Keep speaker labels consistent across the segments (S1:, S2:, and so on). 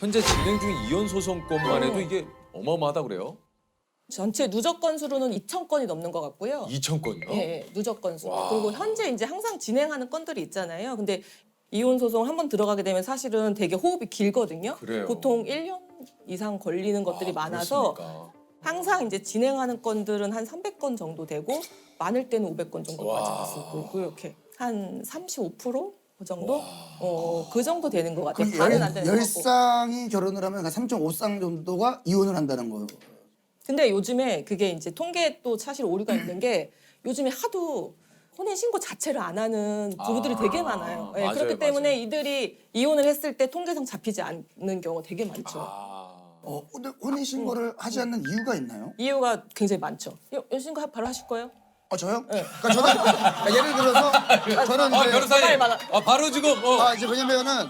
S1: 현재 진행 중인 이혼 소송 건만 해도 이게 어마어마하다 그래요?
S2: 전체 누적 건수로는 2,000건이 넘는 것 같고요.
S1: 2,000건이요?
S2: 예, 예, 누적 건수.
S1: 와.
S2: 그리고 현재 이제 항상 진행하는 건들이 있잖아요. 근데 이혼 소송 한 번 들어가게 되면 사실은 되게 호흡이 길거든요.
S1: 그래요.
S2: 보통 1년 이상 걸리는 것들이 많아서
S1: 그렇습니까?
S2: 항상 이제 진행하는 건들은 한 300건 정도 되고 많을 때는 500건 정도까지
S1: 와.
S2: 갔고 이렇게 한 35%? 그 정도? 그 정도 되는 것 같아요.
S3: 그럼
S2: 반은 안 되는 거고.
S3: 10쌍이 결혼을 하면 3.5쌍 정도가 이혼을 한다는 거예요.
S2: 근데 요즘에 그게 이제 통계에 또 사실 오류가 있는 게 요즘에 하도 혼인 신고 자체를 안 하는 부부들이 되게 많아요. 예,
S1: 맞아요,
S2: 그렇기 때문에
S1: 맞아요.
S2: 이들이 이혼을 했을 때 통계상 잡히지 않는 경우가 되게 많죠.
S3: 근데 혼인신고를 하지 않는 이유가 있나요?
S2: 이유가 굉장히 많죠. 신고 바로 하실 거예요?
S3: 저요?
S2: 네.
S3: 그러니까 저는 예를 들어서 저는 이제
S1: 변호사님.
S2: 많아.
S1: 바로 지금
S3: 이제 왜냐면은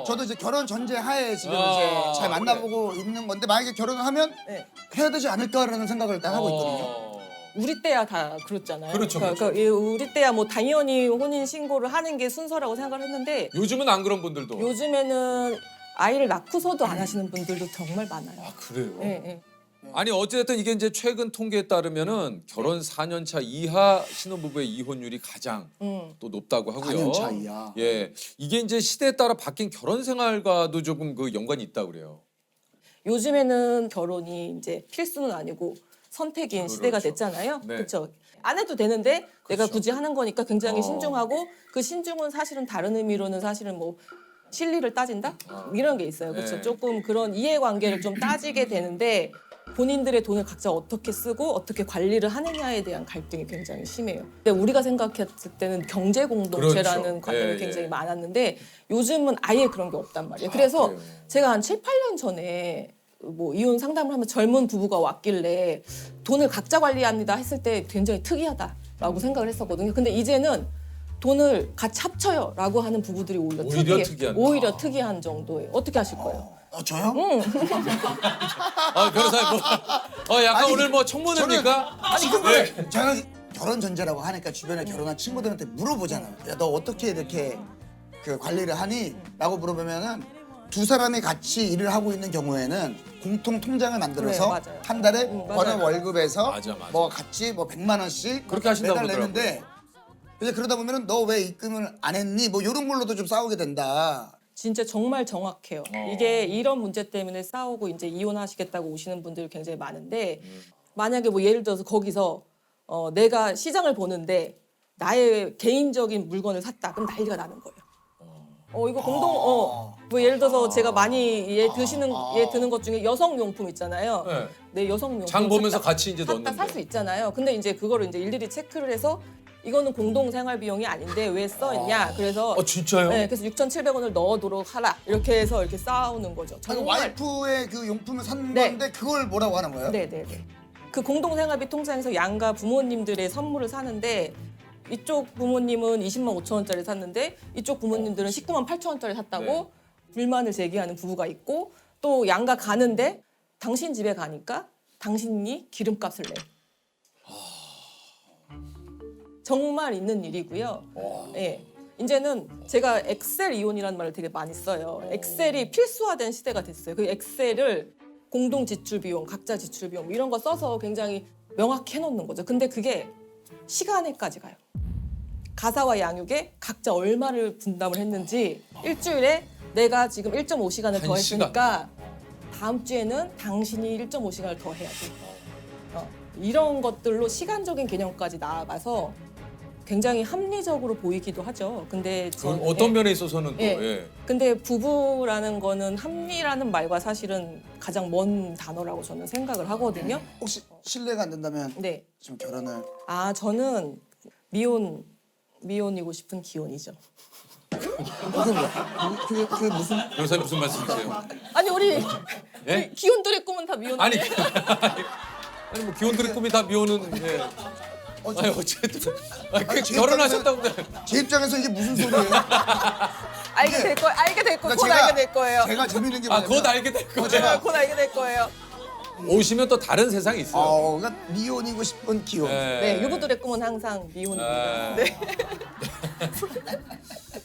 S3: 저도 이제 결혼 전제 하에 지금 이제 잘 만나보고 있는 건데 만약에 결혼을 하면
S2: 네.
S3: 해야 되지 않을까라는 생각을 일단 하고 있거든요.
S2: 우리 때야 다 그렇잖아요.
S1: 그렇죠,
S2: 그러니까 우리 때야 뭐 당연히 혼인 신고를 하는 게 순서라고 생각을 했는데
S1: 요즘은 안 그런 분들도.
S2: 요즘에는 아이를 낳고서도 안 하시는 분들도 정말 많아요.
S1: 그래요?
S2: 예, 예.
S1: 아니 어쨌든 이게 이제 최근 통계에 따르면은 결혼 4년 차 이하 신혼부부의 이혼율이 가장 또 높다고 하고요.
S3: 4년 차 이하.
S1: 예, 이게 이제 시대에 따라 바뀐 결혼 생활과도 조금 그 연관이 있다 그래요.
S2: 요즘에는 결혼이 이제 필수는 아니고 선택인 시대가
S1: 그렇죠.
S2: 됐잖아요.
S1: 네.
S2: 그렇죠. 안 해도 되는데 내가
S1: 그렇죠.
S2: 굳이 하는 거니까 굉장히
S1: 어.
S2: 신중하고 그 신중은 사실은 다른 의미로는 사실은 뭐 실리를 따진다 이런 게 있어요. 그렇죠.
S1: 네.
S2: 조금 그런 이해관계를 좀 따지게 되는데 본인들의 돈을 각자 어떻게 쓰고 어떻게 관리를 하느냐에 대한 갈등이 굉장히 심해요. 근데 우리가 생각했을 때는 경제 공동체라는
S1: 그렇죠.
S2: 관념이
S1: 예,
S2: 굉장히
S1: 예.
S2: 많았는데 요즘은 아예 그런 게 없단 말이에요. 그래서
S1: 그래요?
S2: 제가 한 7, 8년 전에 뭐 이혼 상담을 하면 젊은 부부가 왔길래 돈을 각자 관리합니다 했을 때 굉장히 특이하다라고 생각을 했었거든요. 근데 이제는 돈을 같이 합쳐요라고 하는 부부들이 오히려
S1: 오히려 특이한.
S2: 특이한 정도예요. 어떻게 하실 거예요?
S3: 저요?
S1: 변호사님 약간
S3: 아니,
S1: 오늘 뭐 청문회입니까?
S3: 지금 저는 결혼 전제라고 하니까 주변에 결혼한 친구들한테 물어보잖아요. 야, 너 어떻게 이렇게 그 관리를 하니? 라고 물어보면은 두 사람이 같이 일을 하고 있는 경우에는 공통 통장을 만들어서
S2: 그래요, 맞아요.
S3: 한 달에
S2: 맞아요.
S3: 어느 월급에서
S1: 맞아.
S3: 뭐 같이 뭐 100만 원씩
S1: 그렇게 하신다고
S3: 매달 내는데 이제 그러다 보면은 너 왜 입금을 안 했니? 뭐 이런 걸로도 좀 싸우게 된다.
S2: 진짜 정말 정확해요. 이게 이런 문제 때문에 싸우고 이제 이혼하시겠다고 오시는 분들이 굉장히 많은데 만약에 뭐 예를 들어서 거기서 내가 시장을 보는데 나의 개인적인 물건을 샀다. 그럼 난리가 나는 거예요. 이거 뭐 예를 들어서 제가 많이 얘 드는 것 중에 여성용품 있잖아요.
S1: 네.
S2: 내 여성용품
S1: 장 보면서 같이 이제 넣는데.
S2: 살 수 있잖아요. 근데 이제 그거를 이제 일일이 체크를 해서 이거는 공동 생활 비용이 아닌데 왜 써있냐. 그래서
S1: 진짜요?
S2: 네, 그래서 6,700원을 넣어도록 하라. 이렇게 해서 이렇게 싸우는 거죠.
S3: 아니,
S2: 정말.
S3: 와이프의 그 용품을 산
S2: 네.
S3: 건데 그걸 뭐라고 하는 거예요?
S2: 네네네. 그 공동생활비 통장에서 양가 부모님들의 선물을 사는데 이쪽 부모님은 20만 5천 원짜리 샀는데 이쪽 부모님들은 19만 8천 원짜리 샀다고
S1: 네.
S2: 불만을 제기하는 부부가 있고 또 양가 가는데 당신 집에 가니까 당신이 기름값을 내. 정말 있는 일이고요. 예. 이제는 제가 엑셀 이혼이라는 말을 되게 많이 써요. 엑셀이 필수화된 시대가 됐어요. 그 엑셀을 공동 지출 비용, 각자 지출 비용 이런 거 써서 굉장히 명확히 해놓는 거죠. 근데 그게 시간에까지 가요. 가사와 양육에 각자 얼마를 분담을 했는지 일주일에 내가 지금 1.5시간을 더
S1: 1시간.
S2: 했으니까 다음 주에는 당신이 1.5시간을 더 해야 돼. 이런 것들로 시간적인 개념까지 나아가서 굉장히 합리적으로 보이기도 하죠. 근데
S1: 그건 어떤 면에 있어서는 또
S2: 예. 근데 부부라는 거는 합리라는 말과 사실은 가장 먼 단어라고 저는 생각을 하거든요.
S3: 혹시 실례가 안 된다면
S2: 네.
S3: 지금 결혼을
S2: 저는 미혼이고 싶은 기혼이죠.
S3: 그게 뭐야? 그게 무슨
S1: 변호사님 무슨 말씀이세요?
S2: 아니 우리
S1: 예?
S2: 기혼들의 꿈은 다 미혼
S1: 아니
S2: 아니에요?
S1: 아니 뭐 기혼들의 꿈이 다 미혼은 아니 어쨌든
S3: 제
S1: 결혼하셨다고
S3: 제 입장에서 이게 무슨 소리예요?
S2: 알게 될 거예요.
S3: 그러니까
S2: 곧 알게 될 거예요.
S3: 제가 재밌는 게
S1: 곧 알게 될 거예요.
S3: 제가
S2: 곧 알게 될 거예요.
S1: 오시면 또 다른 세상이 있어요.
S3: 그러니까 미혼이고 싶은 기혼.
S2: 네, 유부들의 꿈은 항상 미혼입니다.
S1: 네.
S2: 네.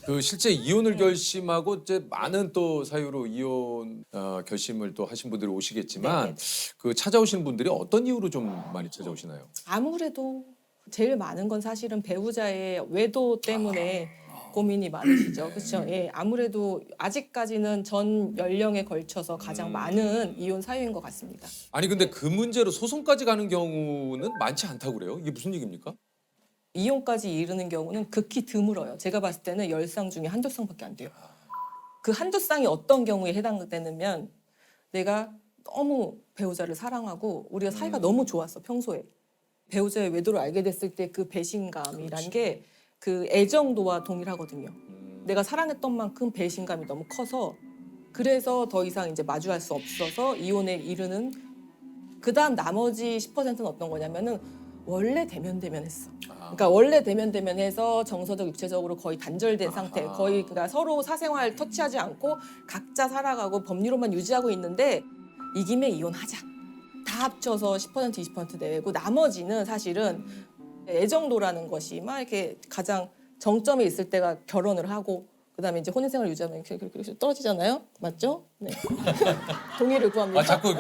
S1: 그 실제 이혼을 결심하고 이제 많은 또 사유로 이혼 결심을 또 하신 분들이 오시겠지만 그 찾아오시는 분들이 어떤 이유로 좀 많이 찾아오시나요?
S2: 아무래도 제일 많은 건 사실은 배우자의 외도 때문에 고민이 많으시죠. 그렇죠? 예, 아무래도 아직까지는 전 연령에 걸쳐서 가장 많은 이혼 사유인 것 같습니다.
S1: 아니 근데 그 문제로 소송까지 가는 경우는 많지 않다고 그래요? 이게 무슨 얘기입니까?
S2: 이혼까지 이르는 경우는 극히 드물어요. 제가 봤을 때는 10쌍 중에 한두 쌍밖에 안 돼요. 그 한두 쌍이 어떤 경우에 해당되냐면 내가 너무 배우자를 사랑하고 우리가 사이가 너무 좋았어, 평소에. 배우자의 외도를 알게 됐을 때 그 배신감이란 게 그 애정도와 동일하거든요. 내가 사랑했던 만큼 배신감이 너무 커서 그래서 더 이상 이제 마주할 수 없어서 이혼에 이르는 그다음 나머지 10%는 어떤 거냐면은 원래 대면대면했어. 그러니까 원래 대면대면해서 정서적 육체적으로 거의 단절된 상태. 거의 그러니까 서로 사생활 터치하지 않고 각자 살아가고 법리로만 유지하고 있는데 이 김에 이혼하자. 다 합쳐서 10% 20% 내고 나머지는 사실은 애정도라는 것이 막 이렇게 가장 정점에 있을 때가 결혼을 하고 그다음에 이제 혼인생활 유지하면 이렇게 떨어지잖아요. 맞죠? 네. 동의를 구합니다.
S1: 자꾸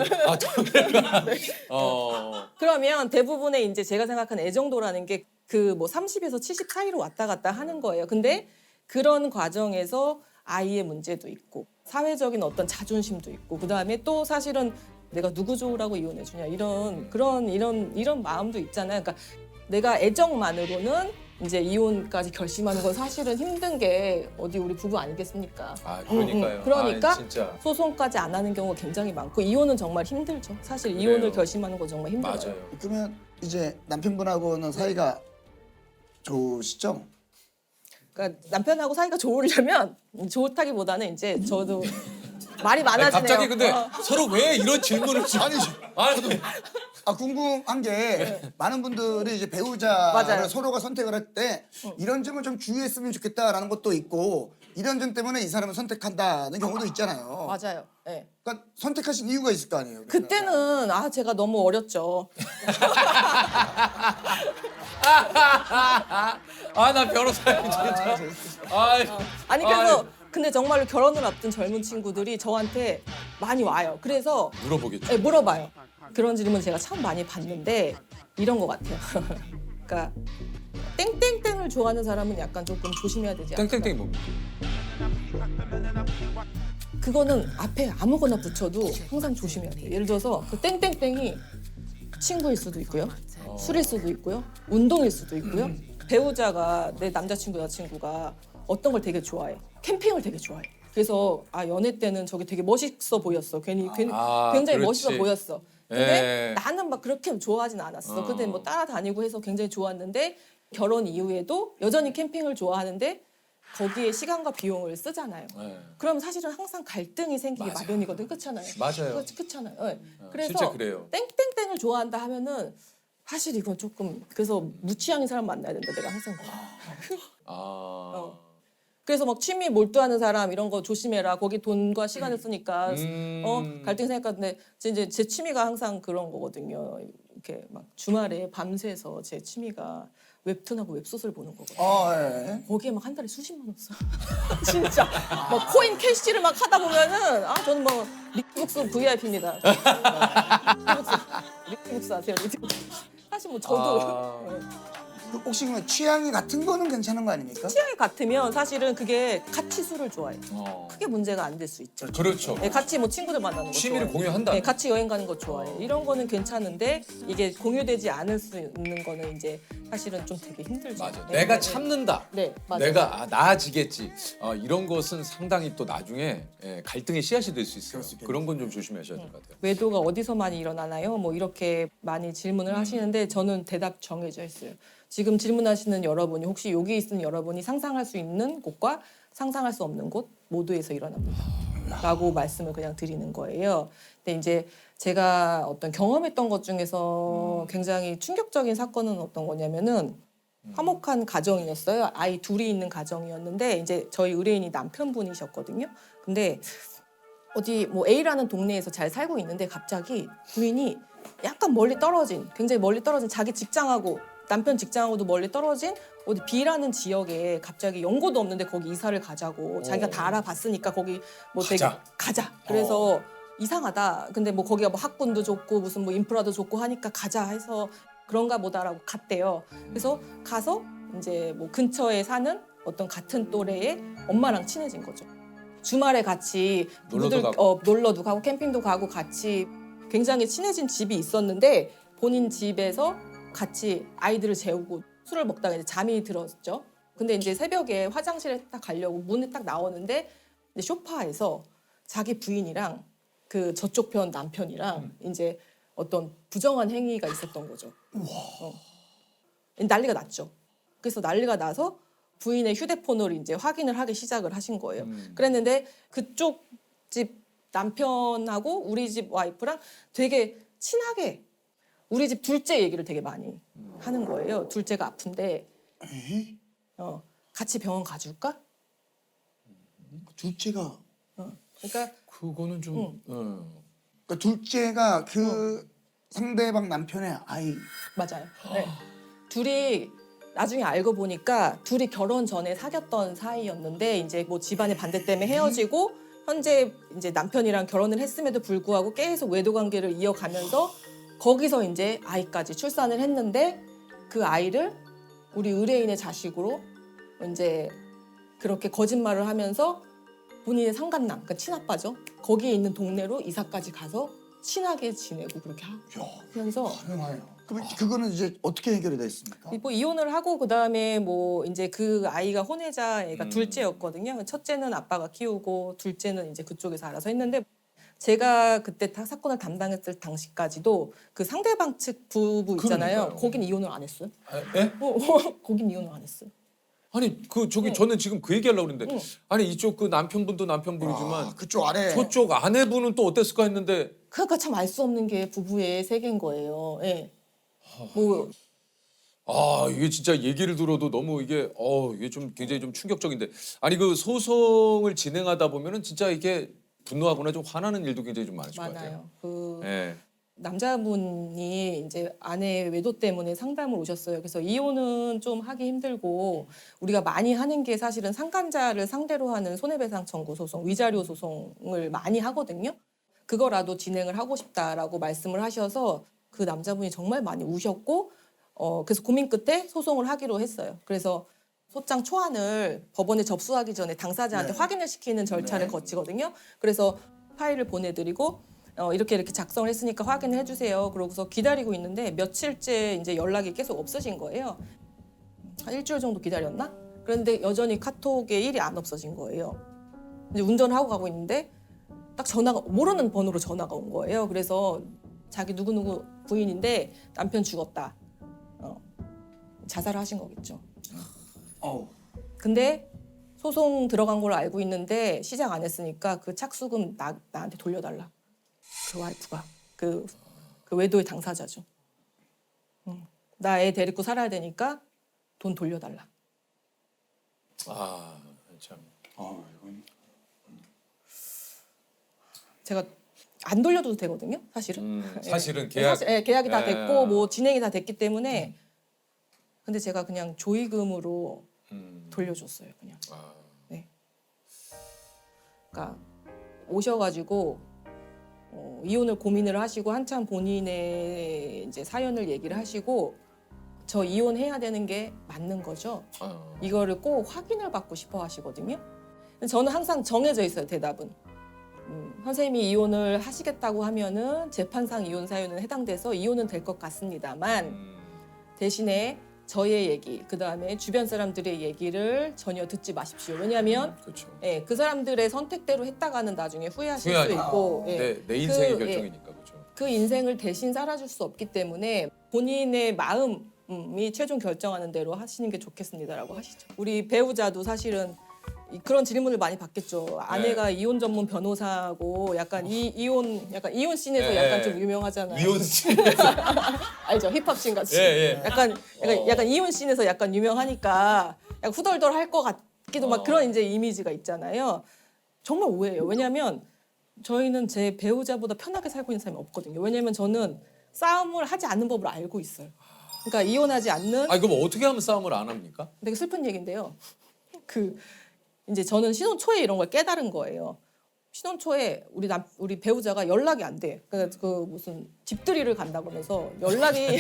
S2: 그러면 대부분의 이제 제가 생각하는 애정도라는 게 그 뭐 30에서 70 사이로 왔다 갔다 하는 거예요. 근데 그런 과정에서 아이의 문제도 있고 사회적인 어떤 자존심도 있고 그다음에 또 사실은 내가 누구 좋으라고 이혼해 주냐 이런 마음도 있잖아요. 그러니까 내가 애정만으로는 이제 이혼까지 결심하는 건 사실은 힘든 게 어디 우리 부부 아니겠습니까?
S1: 아 그러니까요.
S2: 그러니까
S1: 아, 진짜.
S2: 소송까지 안 하는 경우가 굉장히 많고 이혼은 정말 힘들죠. 사실
S1: 그래요.
S2: 이혼을 결심하는 건 정말 힘들어요.
S1: 맞아요.
S3: 그러면 이제 남편분하고는 사이가 좋으시죠?
S2: 그러니까 남편하고 사이가 좋으려면 좋다기보다는 이제 저도 말이
S1: 아니,
S2: 많아지네요.
S1: 갑자기 근데 서로 왜 이런 질문을 좀 아니
S3: 궁금한 게 많은 분들이 이제 배우자를
S2: 맞아요.
S3: 서로가 선택을 할 때 이런 점을 좀 주의했으면 좋겠다라는 것도 있고 이런 점 때문에 이 사람을 선택한다는 경우도 있잖아요.
S2: 맞아요. 네.
S3: 그러니까 선택하신 이유가 있을 거 아니에요.
S2: 그때는 제가 너무 어렸죠.
S1: 아 나 변호사야 진짜.
S2: 아니 그래서 근데 정말로 결혼을 앞둔 젊은 친구들이 저한테 많이 와요. 그래서
S1: 물어보겠죠.
S2: 네, 물어봐요. 그런 질문 제가 참 많이 받는데 이런 것 같아요. 그러니까 땡땡땡을 좋아하는 사람은 약간 조금 조심해야 되지 않을까?
S1: 땡땡땡이 뭡니까?
S2: 그거는 앞에 아무거나 붙여도 항상 조심해야 돼요. 예를 들어서 그 땡땡땡이 친구일 수도 있고요. 술일 수도 있고요. 운동일 수도 있고요. 배우자가 내 남자친구 여자친구가 어떤 걸 되게 좋아해. 캠핑을 되게 좋아해. 그래서 연애 때는 저게 되게 멋있어 보였어. 굉장히
S1: 그렇지.
S2: 멋있어 보였어. 근데
S1: 예.
S2: 나는 막 그렇게 좋아하진 않았어. 근데 뭐 따라다니고 해서 굉장히 좋았는데 결혼 이후에도 여전히 캠핑을 좋아하는데 거기에 시간과 비용을 쓰잖아요.
S1: 네.
S2: 그럼 사실은 항상 갈등이 생기기
S1: 맞아요.
S2: 마련이거든. 그렇잖아요.
S1: 맞아요.
S2: 그렇잖아요. 네. 그래서
S1: 실제 그래요.
S2: 땡땡땡을 좋아한다 하면은 사실 이건 조금 그래서 무취향인 사람 만나야 된다. 내가 항상 그래. 그래서 막 취미 몰두하는 사람 이런 거 조심해라. 거기 돈과 시간을 쓰니까 갈등 생각하는데 이제 제 취미가 항상 그런 거거든요. 이렇게 막 주말에 밤새서 제 취미가 웹툰하고 웹소설 보는 거거든요.
S3: 예.
S2: 거기에 막 한 달에 수십만 원 써. 진짜 막 코인 캐시를 막 하다 보면은 저는 뭐 리북스 VIP입니다. 리북스 아세요? 리북스. 사실 뭐 저도
S3: 혹시 그러면 취향이 같은 거는 괜찮은 거 아닙니까?
S2: 취향이 같으면 사실은 그게 같이 술을 좋아해요. 크게 문제가 안 될 수 있죠.
S1: 그렇죠.
S2: 네, 같이 뭐 친구들 만나는 거
S1: 취미를
S2: 좋아해요.
S1: 공유한다.
S2: 네, 같이 여행 가는 거 좋아해요. 이런 거는 괜찮은데 이게 공유되지 않을 수 있는 거는 이제 사실은 좀 되게 힘들죠.
S1: 맞아.
S2: 네,
S1: 내가
S2: 네.
S1: 참는다.
S2: 네, 맞아요.
S1: 내가 나아지겠지. 이런 것은 상당히 또 나중에 갈등의 씨앗이 될 수 있어요. 그런 건 좀 조심하셔야 될 것 같아요.
S2: 외도가 어디서 많이 일어나나요? 뭐 이렇게 많이 질문을 하시는데 저는 대답 정해져 있어요. 지금 질문하시는 여러분이 혹시 여기 있는 여러분이 상상할 수 있는 곳과 상상할 수 없는 곳 모두에서 일어납니다. 라고 말씀을 그냥 드리는 거예요. 근데 이제 제가 어떤 경험했던 것 중에서 굉장히 충격적인 사건은 어떤 거냐면은 화목한 가정이었어요. 아이 둘이 있는 가정이었는데 이제 저희 의뢰인이 남편분이셨거든요. 근데 어디 뭐 A라는 동네에서 잘 살고 있는데 갑자기 부인이 약간 멀리 떨어진 굉장히 멀리 떨어진 자기 직장하고 남편 직장하고도 멀리 떨어진 어디 B라는 지역에 갑자기 연고도 없는데 거기 이사를 가자고 자기가 다 알아봤으니까 거기 뭐 되게 가자. 그래서 이상하다. 근데 뭐 거기가 뭐 학군도 좋고 무슨 뭐 인프라도 좋고 하니까 가자 해서 그런가 보다라고 갔대요. 그래서 가서 이제 뭐 근처에 사는 어떤 같은 또래의 엄마랑 친해진 거죠. 주말에 같이 놀러도 가고 캠핑도 가고 같이 굉장히 친해진 집이 있었는데 본인 집에서 같이 아이들을 재우고 술을 먹다가 이제 잠이 들었죠. 근데 이제 새벽에 화장실에 딱 가려고 문에 딱 나오는데 이제 소파에서 자기 부인이랑 그 저쪽 편 남편이랑 이제 어떤 부정한 행위가 있었던 거죠. 난리가 났죠. 그래서 난리가 나서 부인의 휴대폰을 이제 확인을 하기 시작을 하신 거예요. 그랬는데 그쪽 집 남편하고 우리 집 와이프랑 되게 친하게 우리 집 둘째 얘기를 되게 많이 하는 거예요. 둘째가 아픈데 같이 병원 가줄까?
S3: 둘째가
S2: 그러니까
S1: 그거는 좀
S3: 그러니까 둘째가 그 상대방 남편의 아이.
S2: 맞아요. 네. 둘이 나중에 알고 보니까 둘이 결혼 전에 사귀었던 사이였는데 이제 뭐 집안의 반대 때문에 헤어지고 현재 이제 남편이랑 결혼을 했음에도 불구하고 계속 외도 관계를 이어가면서 거기서 이제 아이까지 출산을 했는데 그 아이를 우리 의뢰인의 자식으로 이제 그렇게 거짓말을 하면서 본인의 상간남, 그러니까 친아빠죠. 거기에 있는 동네로 이사까지 가서 친하게 지내고 그렇게 하면서
S3: 그럼 그거는 이제 어떻게 해결이 됐습니까?
S2: 뭐 이혼을 하고 그다음에 뭐 이제 그 아이가 혼외자 애가 둘째였거든요. 첫째는 아빠가 키우고 둘째는 이제 그쪽에서 알아서 했는데 제가 그때 사건을 담당했을 당시까지도 그 상대방 측 부부 있잖아요.
S1: 그러니까요.
S2: 거긴 이혼을 안 했어요.
S1: 예?
S2: 거긴 이혼을 안 했어요.
S1: 아니 그 저기 저는 지금 그 얘기하려고 그랬는데 아니 이쪽 그 남편분도 남편분이지만
S3: 그쪽 아래.
S1: 저쪽 아내분은 또 어땠을까 했는데
S2: 그러니까 참 알 수 없는 게 부부의 세계인 거예요. 예. 뭐
S1: 이게 진짜 얘기를 들어도 너무 이게 좀 굉장히 좀 충격적인데 아니 그 소송을 진행하다 보면은 진짜 이게 분노하거나 좀 화나는 일도 굉장히 좀 많으실 것 같아요.
S2: 많아요. 그
S1: 예.
S2: 남자분이 이제 아내 외도 때문에 상담을 오셨어요. 그래서 이혼은 좀 하기 힘들고 우리가 많이 하는 게 사실은 상간자를 상대로 하는 손해배상 청구 소송, 위자료 소송을 많이 하거든요. 그거라도 진행을 하고 싶다라고 말씀을 하셔서 그 남자분이 정말 많이 우셨고 그래서 고민 끝에 소송을 하기로 했어요. 그래서 소장 초안을 법원에 접수하기 전에 당사자한테 확인을 시키는 절차를 거치거든요. 그래서 파일을 보내드리고 이렇게 작성을 했으니까 확인을 해주세요. 그러고서 기다리고 있는데 며칠째 이제 연락이 계속 없으신 거예요. 한 일주일 정도 기다렸나? 그런데 여전히 카톡에 일이 안 없어진 거예요. 이제 운전을 하고 가고 있는데 딱 전화가 모르는 번호로 전화가 온 거예요. 그래서 자기 누구누구 부인인데 남편 죽었다. 자살을 하신 거겠죠. 근데 소송 들어간 걸로 알고 있는데 시작 안 했으니까 그 착수금 나한테 돌려달라. 그 와이프가 그 외도의 당사자죠. 나 애 데리고 살아야 되니까 돈 돌려달라.
S1: 참.
S3: 이건
S2: 제가 안 돌려도 되거든요, 사실은.
S1: 사실은
S2: 예, 계약이 다
S1: 예.
S2: 됐고 뭐 진행이 다 됐기 때문에. 근데 제가 그냥 조의금으로 돌려줬어요, 그냥. 네. 그러니까 오셔가지고 이혼을 고민을 하시고 한참 본인의 이제 사연을 얘기를 하시고 저 이혼해야 되는 게 맞는 거죠. 이거를 꼭 확인을 받고 싶어 하시거든요. 저는 항상 정해져 있어요, 대답은. 선생님이 이혼을 하시겠다고 하면은 재판상 이혼 사유는 해당돼서 이혼은 될 것 같습니다만 대신에 저의 얘기, 그 다음에 주변 사람들의 얘기를 전혀 듣지 마십시오. 왜냐하면
S1: 그렇죠.
S2: 그 사람들의 선택대로 했다가는 나중에 후회하실 수 있고
S1: 내 인생의 결정이니까 그렇죠.
S2: 그 인생을 대신 살아줄 수 없기 때문에 본인의 마음이 최종 결정하는 대로 하시는 게 좋겠습니다라고 하시죠. 우리 배우자도 사실은 그런 질문을 많이 받겠죠. 아내가 이혼 전문 변호사고 약간 이혼 씬에서 약간 좀 유명하잖아요.
S1: 이혼 씬.
S2: 알죠? 힙합 씬 같이.
S1: 예.
S2: 약간 이혼 씬에서 약간 유명하니까 약간 후덜덜할 것 같기도 막 그런 이제 이미지가 있잖아요. 정말 오해예요. 왜냐하면 저희는 제 배우자보다 편하게 살고 있는 사람이 없거든요. 왜냐하면 저는 싸움을 하지 않는 법을 알고 있어요. 그러니까 이혼하지 않는
S1: 아 그럼 어떻게 하면 싸움을 안 합니까?
S2: 되게 슬픈 얘기인데요. 그 이제 저는 신혼 초에 이런 걸 깨달은 거예요. 신혼 초에 우리 배우자가 연락이 안 돼. 그 무슨 집들이를 간다고 하면서 연락이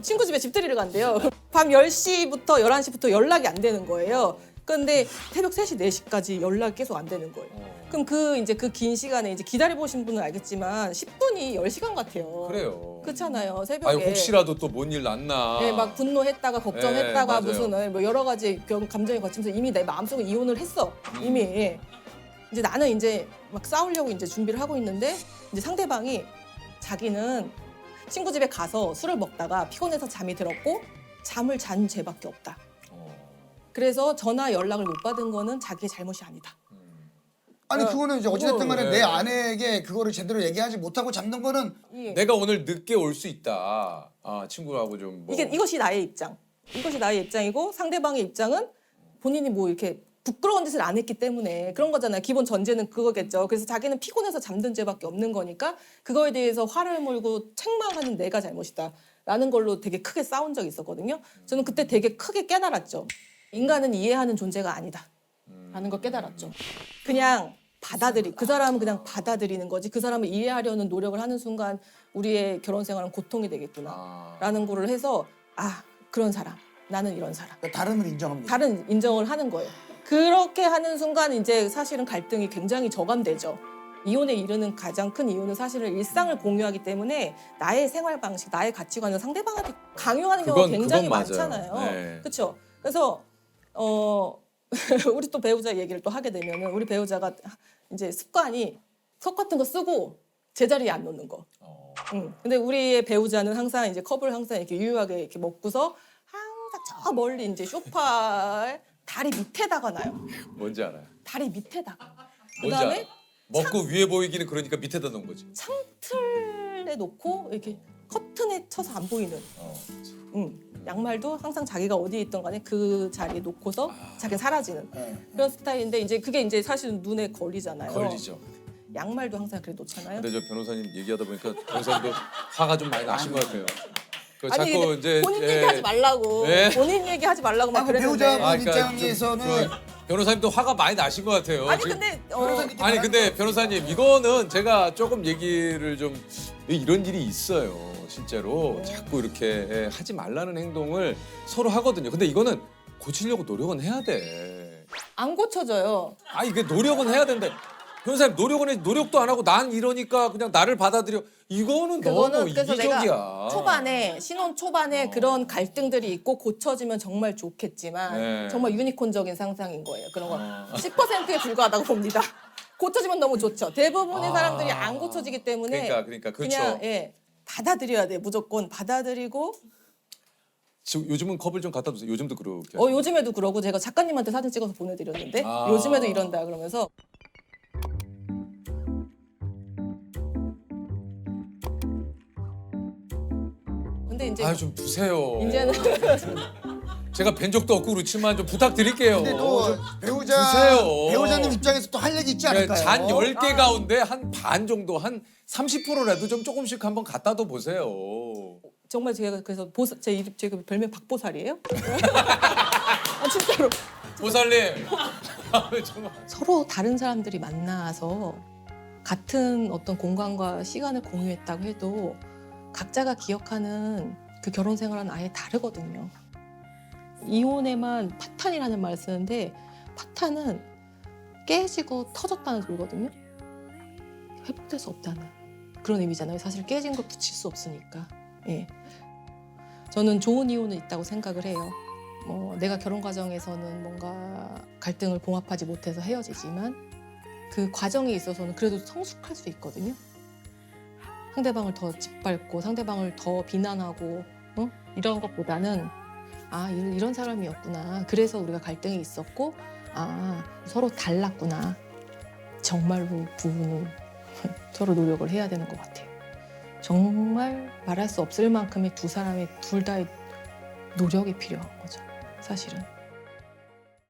S2: 친구 집에 집들이를 간대요. 밤 10시부터 11시부터 연락이 안 되는 거예요. 근데 새벽 3시, 4시까지 연락이 계속 안 되는 거예요. 그럼 그 긴 시간에 이제 기다려 보신 분은 알겠지만 10분이 10시간 같아요.
S1: 그래요.
S2: 그렇잖아요. 새벽에.
S1: 아니 혹시라도 또 뭔 일 났나.
S2: 네, 막 분노했다가 걱정했다가
S1: 맞아요.
S2: 무슨 뭐 여러 가지 감정이 거치면서 이미 내 마음속에 이혼을 했어. 이미. 이제 나는 이제 막 싸우려고 이제 준비를 하고 있는데 이제 상대방이 자기는 친구 집에 가서 술을 먹다가 피곤해서 잠이 들었고 잠을 잔 죄밖에 없다. 그래서 전화 연락을 못 받은 거는 자기의 잘못이 아니다.
S3: 아니 그거는 이제 어찌됐든 간에
S1: 네.
S3: 내 아내에게 그거를 제대로 얘기하지 못하고 잠든 거는
S2: 이게,
S1: 내가 오늘 늦게 올 수 있다. 아 친구하고 좀 뭐.
S2: 이것이 나의 입장. 이것이 나의 입장이고 상대방의 입장은 본인이 뭐 이렇게 부끄러운 짓을 안 했기 때문에 그런 거잖아요. 기본 전제는 그거겠죠. 그래서 자기는 피곤해서 잠든 죄밖에 없는 거니까 그거에 대해서 화를 몰고 책망하는 내가 잘못이다. 라는 걸로 되게 크게 싸운 적이 있었거든요. 저는 그때 되게 크게 깨달았죠. 인간은 이해하는 존재가 아니다. 라는 걸 깨달았죠. 그냥 그 사람은 그냥 받아들이는 거지. 그 사람을 이해하려는 노력을 하는 순간 우리의 결혼 생활은 고통이 되겠구나. 라는 거를 해서 그런 사람. 나는 이런 사람.
S3: 그러니까 다름을 인정합니다.
S2: 다른 인정을 하는 거예요. 그렇게 하는 순간 이제 사실은 갈등이 굉장히 저감되죠. 이혼에 이르는 가장 큰 이유는 사실은 일상을 공유하기 때문에 나의 생활 방식, 나의 가치관을 상대방한테 강요하는 경우가 굉장히
S1: 그건 맞아요.
S2: 많잖아요.
S1: 네.
S2: 그렇죠? 그래서 우리 또 배우자 얘기를 또 하게 되면은 우리 배우자가 이제 습관이 컵 같은 거 쓰고 제자리에 안 놓는 거. 근데 우리의 배우자는 항상 이제 컵을 항상 이렇게 유유하게 이렇게 먹고서 항상 저 멀리 이제 소파에 다리 밑에다가 놔요.
S1: 뭔지 알아요.
S2: 다리 밑에다가.
S1: 뭔지
S2: 그다음에
S1: 알아. 먹고 위에 보이기는 그러니까 밑에다 놓은 거지.
S2: 창틀에 놓고 이렇게 커튼에 쳐서 안 보이는. 양말도 항상 자기가 어디에 있던 간에 그 자리에 놓고서 자기는 사라지는 그런 스타일인데 이제 그게 이제 사실은 눈에 걸리잖아요.
S1: 걸리죠.
S2: 양말도 항상 그래 놓잖아요.
S1: 근데 저 변호사님 얘기하다 보니까 변호사님도 화가 좀 많이 나신 것 같아요. 그
S2: 아니
S1: 자꾸
S2: 근데
S1: 이제
S2: 본인 얘기하지 말라고.
S1: 예.
S2: 본인 얘기하지 말라고 막
S3: 그
S2: 그랬는데.
S3: 배우자분
S1: 그러니까
S3: 입장에서는
S1: 좀 변호사님도 화가 많이 나신 것 같아요.
S2: 아니
S1: 지금-
S2: 근데
S1: 아니 근데 변호사님 이거는 제가 조금 얘기를 좀 이런 일이 있어요 실제로 자꾸 이렇게 하지 말라는 행동을 서로 하거든요. 근데 이거는 고치려고 노력은 해야 돼.
S2: 안 고쳐져요.
S1: 아 이게 노력은 해야 된다. 변호사님 노력은 해 노력도 안 하고 난 이러니까 그냥 나를 받아들여 이거는 너무
S2: 그래서
S1: 이기적이야.
S2: 내가 초반에 신혼 초반에 그런 갈등들이 있고 고쳐지면 정말 좋겠지만
S1: 네.
S2: 정말 유니콘적인 상상인 거예요. 그런 거 10%에 불과하다고 봅니다. 고쳐지면 너무 좋죠. 대부분의 사람들이 안 고쳐지기 때문에
S1: 그러니까 그렇죠.
S2: 그냥 받아들여야 돼. 무조건 받아들이고
S1: 지금 요즘은 컵을 좀 갖다 주세요. 요즘도 그렇게.
S2: 요즘에도 그러고 제가 작가님한테 사진 찍어서 보내드렸는데 요즘에도 이런다 그러면서 근데 이제
S1: 아좀 두세요.
S2: 이제는
S1: 제가 뵌 적도 없고 그렇지만 좀 부탁드릴게요.
S3: 근데 또
S1: 주세요.
S3: 배우자님 입장에서 또 할 얘기 있지 않을까요?
S1: 잔 10개 가운데 한 반 정도 한 30%라도 좀 조금씩 한번 갖다도 보세요.
S2: 정말 제가 그래서 제 별명 박보살이에요? 진짜로.
S1: 보살님. 정말.
S2: 서로 다른 사람들이 만나서 같은 어떤 공간과 시간을 공유했다고 해도 각자가 기억하는 그 결혼 생활은 아예 다르거든요. 이혼에만 파탄이라는 말을 쓰는데 파탄은 깨지고 터졌다는 소리거든요. 회복될 수 없다는 그런 의미잖아요. 사실 깨진 걸 붙일 수 없으니까. 예. 저는 좋은 이혼은 있다고 생각을 해요. 내가 결혼 과정에서는 뭔가 갈등을 봉합하지 못해서 헤어지지만 그 과정에 있어서는 그래도 성숙할 수 있거든요. 상대방을 더 짓밟고 상대방을 더 비난하고 이런 것보다는 이런 사람이었구나. 그래서 우리가 갈등이 있었고 서로 달랐구나. 정말로 부부는 서로 노력을 해야 되는 것 같아요. 정말 말할 수 없을 만큼의 두 사람의 둘 다의 노력이 필요한 거죠. 사실은.